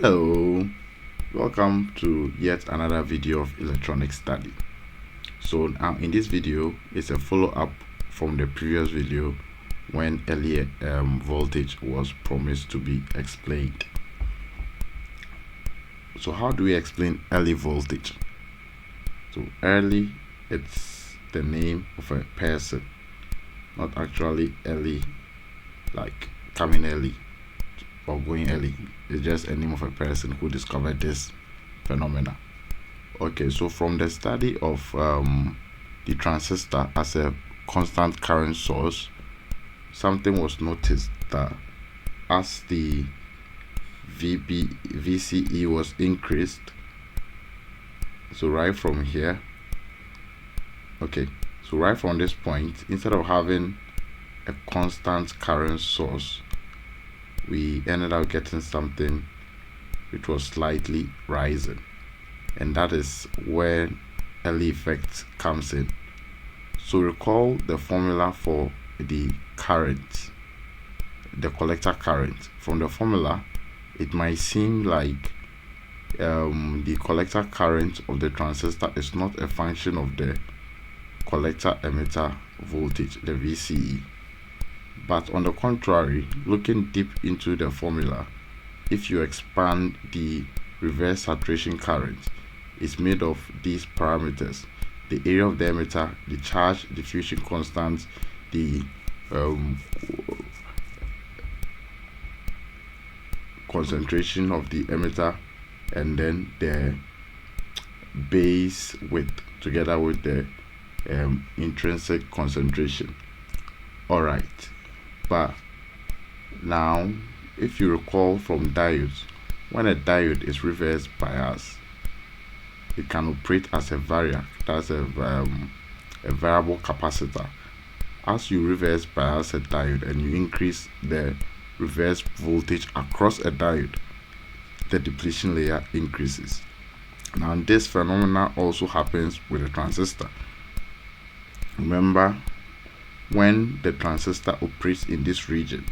Hello, welcome to yet another video of electronic study. So now in this video it's a follow-up from the previous video when earlier voltage was promised to be explained. So how do we explain early voltage? So early, it's the name of a person, not actually early like coming early or going early. It's just a name of a person who discovered this phenomena. Okay, so from the study of the transistor as a constant current source, something was noticed that as the VCE was increased, so right from here, okay, so right from this point, instead of having a constant current source, we ended up getting something which was slightly rising, and that is where early effect comes in. So recall the formula for the current, the collector current. From the formula, it might seem like the collector current of the transistor is not a function of the collector emitter voltage, the VCE. But on the contrary, looking deep into the formula, if you expand the reverse saturation current, it's made of these parameters: the area of the emitter, the charge diffusion constant, the concentration of the emitter, and then the base width together with the intrinsic concentration. Alright, but now if you recall from diodes, when a diode is reverse biased, it can operate as a variac, that's a variable capacitor. As you reverse bias a diode and you increase the reverse voltage across a diode, the depletion layer increases. Now this phenomena also happens with a transistor. Remember, when the transistor operates in this region,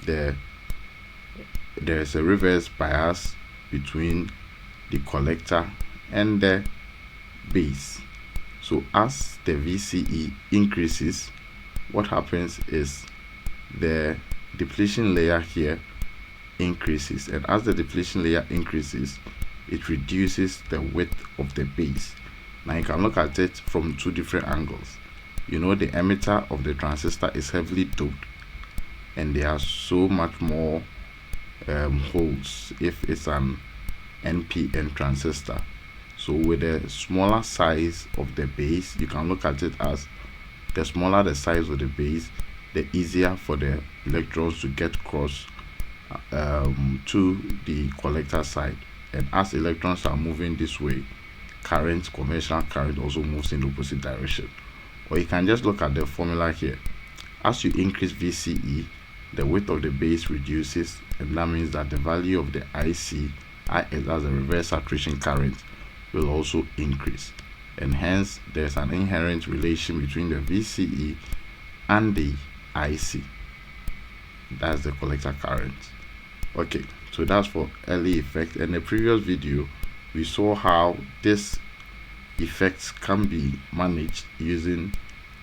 there's a reverse bias between the collector and the base. So as the VCE increases, what happens is the depletion layer here increases, and as the depletion layer increases, it reduces the width of the base. Now you can look at it from two different angles. You know, the emitter of the transistor is heavily doped, and there are so much more holes if it's an NPN transistor. So with a smaller size of the base, you can look at it as the smaller the size of the base, the easier for the electrons to get across to the collector side. And as electrons are moving this way, conventional current also moves in the opposite direction. Or you can just look at the formula here. As you increase VCE, the width of the base reduces, and that means that the value of the IC, IS as a reverse saturation current, will also increase, and hence there's an inherent relation between the VCE and the IC, that's the collector current. Okay, so that's for early effect. In the previous video we saw how this effects can be managed using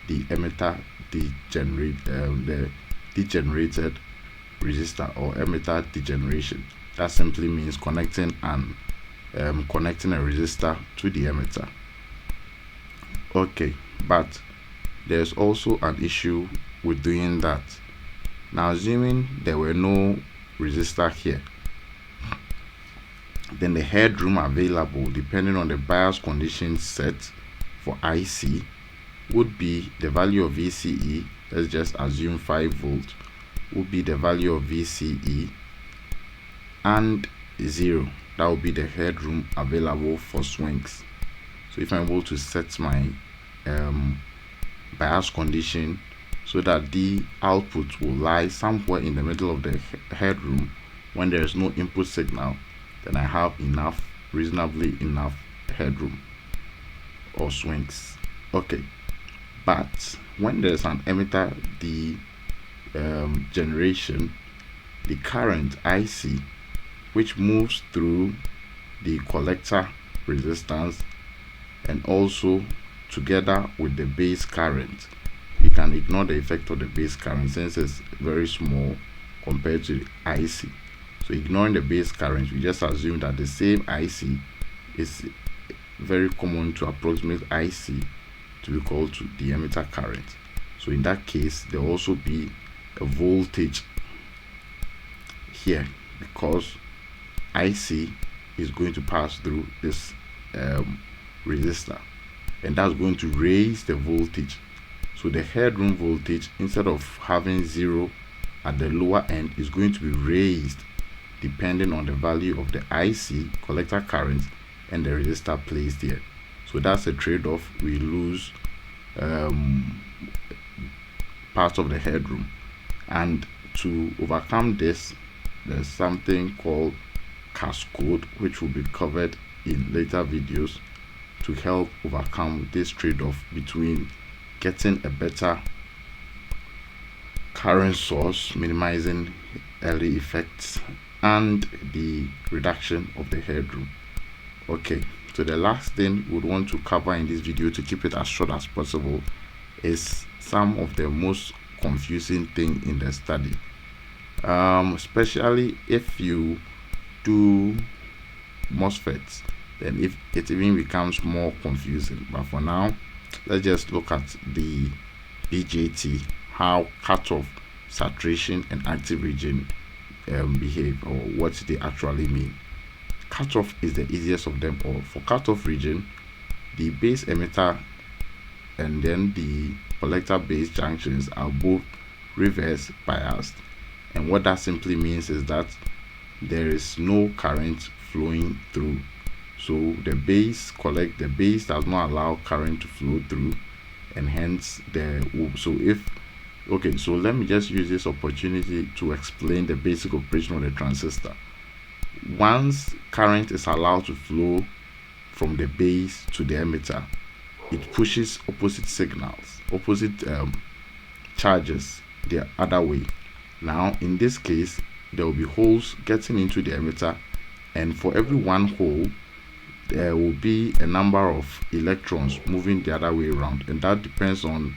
the emitter the degenerated resistor, or emitter degeneration. That simply means connecting a resistor to the emitter. Okay, but there's also an issue with doing that. Now assuming there were no resistor here, then the headroom available, depending on the bias conditions set for IC, would be the value of VCE. Let's just assume 5 volts would be the value of VCE, and 0, that would be the headroom available for swings. So if I'm able to set my bias condition so that the output will lie somewhere in the middle of the headroom when there is no input signal, then I have reasonably enough headroom or swings. Okay, but when there's an emitter the generation, the current IC which moves through the collector resistance and also together with the base current. You can ignore the effect of the base current since it's very small compared to the IC. So ignoring the base current, we just assume that the same IC is very common to approximate IC to be equal to the emitter current. So in that case, there will also be a voltage here because IC is going to pass through this resistor, and that's going to raise the voltage. So the headroom voltage, instead of having 0 at the lower end, is going to be raised depending on the value of the IC collector current and the resistor placed here. So that's a trade-off. We lose part of the headroom, and to overcome this, there's something called cascode, which will be covered in later videos to help overcome this trade-off between getting a better current source, minimizing early effects, and the reduction of the headroom. Okay, so the last thing we would want to cover in this video, to keep it as short as possible, is some of the most confusing thing in the study, especially if you do MOSFETs, then if it even becomes more confusing. But for now, let's just look at the BJT, how cutoff, saturation, and active region behave, or what they actually mean. Cutoff is the easiest of them all. For cutoff region, the base emitter and then the collector base junctions are both reverse biased, and what that simply means is that there is no current flowing through. So the base does not allow current to flow through, and hence so let me just use this opportunity to explain the basic operation of the transistor. Once current is allowed to flow from the base to the emitter, it pushes opposite charges the other way. Now in this case, there will be holes getting into the emitter, and for every one hole there will be a number of electrons moving the other way around, and that depends on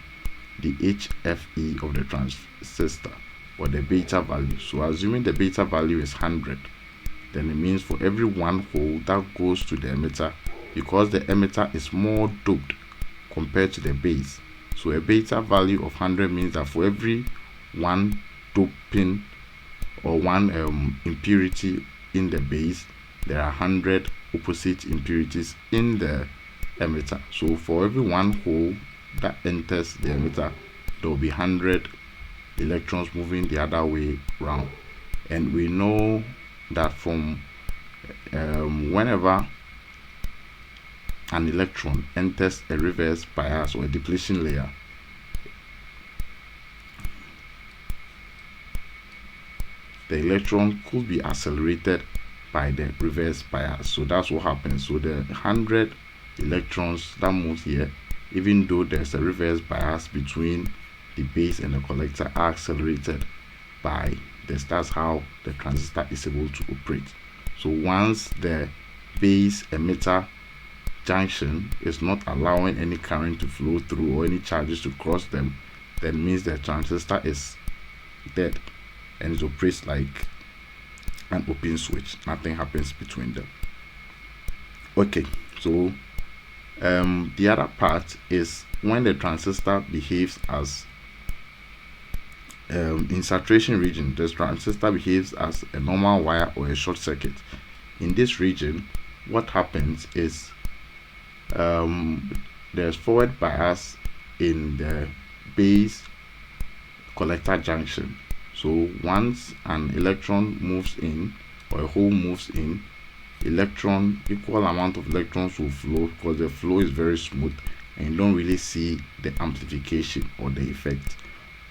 the HFE of the transistor, or the beta value. So assuming the beta value is 100, then it means for every one hole that goes to the emitter, because the emitter is more doped compared to the base, so a beta value of 100 means that for every one doping or one impurity in the base, there are 100 opposite impurities in the emitter. So for every one hole that enters the emitter, there will be 100 electrons moving the other way round. And we know that from whenever an electron enters a reverse bias or a depletion layer, the electron could be accelerated by the reverse bias. So that's what happens. So the 100 electrons that move here, even though there's a reverse bias between the base and the collector, are accelerated by this. That's how the transistor is able to operate. So once the base emitter junction is not allowing any current to flow through or any charges to cross them, that means the transistor is dead and it operates like an open switch. Nothing happens between them. Okay, so the other part is when the transistor behaves as in saturation region, the transistor behaves as a normal wire or a short circuit. In this region, what happens is there's forward bias in the base collector junction. So once an electron moves in, or a hole moves in, equal amount of electrons will flow, because the flow is very smooth and you don't really see the amplification or the effect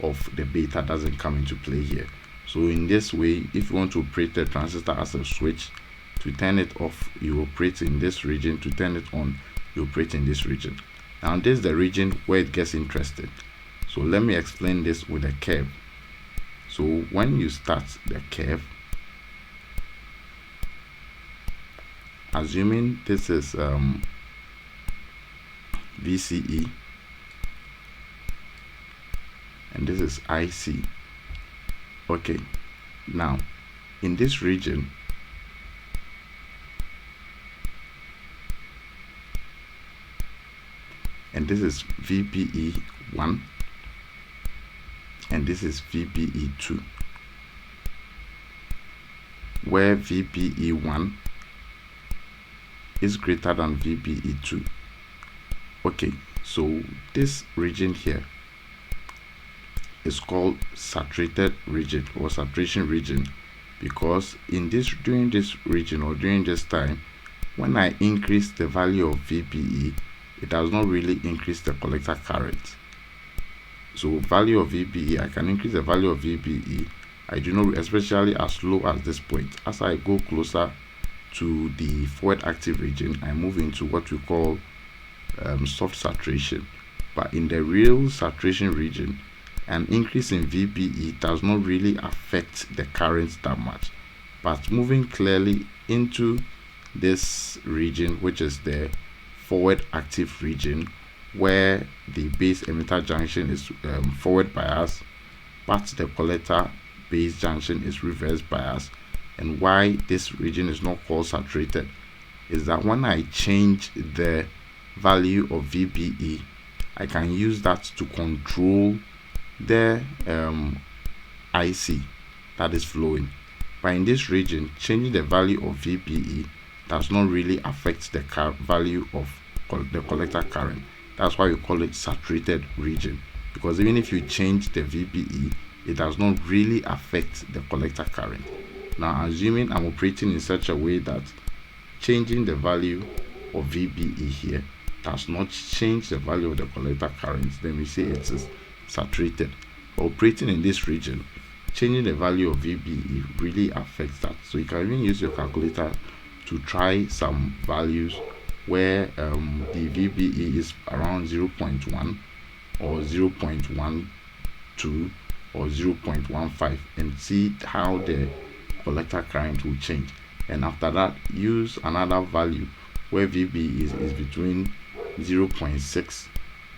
of the beta doesn't come into play here. So in this way, if you want to operate the transistor as a switch, to turn it off you operate in this region, to turn it on you operate in this region. Now this is the region where it gets interesting. So let me explain this with a curve. So when you start the curve, assuming this is VCE and this is IC. Okay, now in this region, and this is VPE1 and this is VPE2, where VPE1 is greater than VPE2. Okay, so this region here is called saturated region or saturation region, because during this region or during this time, when I increase the value of VPE, it does not really increase the collector current. So value of VPE, I can increase the value of VPE. I do not, especially as low as this point. As I go closer to the forward active region, I move into what we call soft saturation. But in the real saturation region, an increase in VPE does not really affect the current that much. But moving clearly into this region, which is the forward active region, where the base emitter junction is forward bias, but the collector base junction is reverse bias. And why this region is not called saturated is that when I change the value of VPE, I can use that to control the IC that is flowing. But in this region, changing the value of VPE does not really affect the value of the collector current. That's why we call it saturated region, because even if you change the VPE, it does not really affect the collector current. Now, assuming I'm operating in such a way that changing the value of VPE here does not change the value of the collector current, then we say it is saturated. Operating in this region, changing the value of VPE really affects that. So you can even use your calculator to try some values where the VPE is around 0.1 or 0.12 or 0.15 and see how the collector current will change. And after that, use another value where VPE is between 0.6,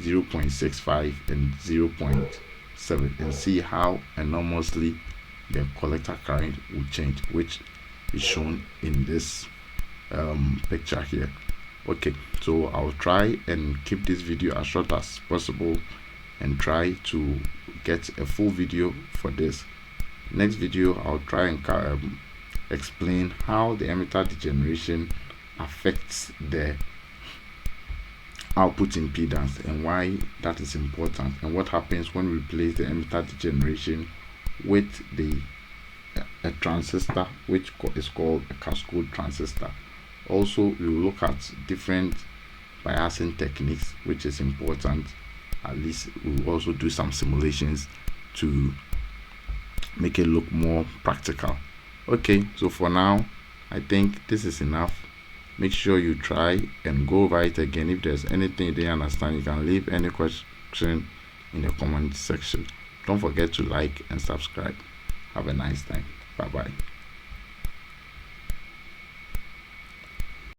0.65 and 0.7 and see how enormously the collector current will change, which is shown in this picture here. Okay, so I'll try and keep this video as short as possible and try to get a full video for this. Next video, I'll try and explain how the emitter degeneration affects the output impedance and why that is important, and what happens when we replace the emitter degeneration with a transistor, which is called a cascode transistor. Also, we will look at different biasing techniques, which is important. At least we will also do some simulations to make it look more practical. Okay, so for now, I think this is enough. Make sure you try and go over it again. If there's anything you didn't understand, you can leave any question in the comment section. Don't forget to like and subscribe. Have a nice time. Bye bye.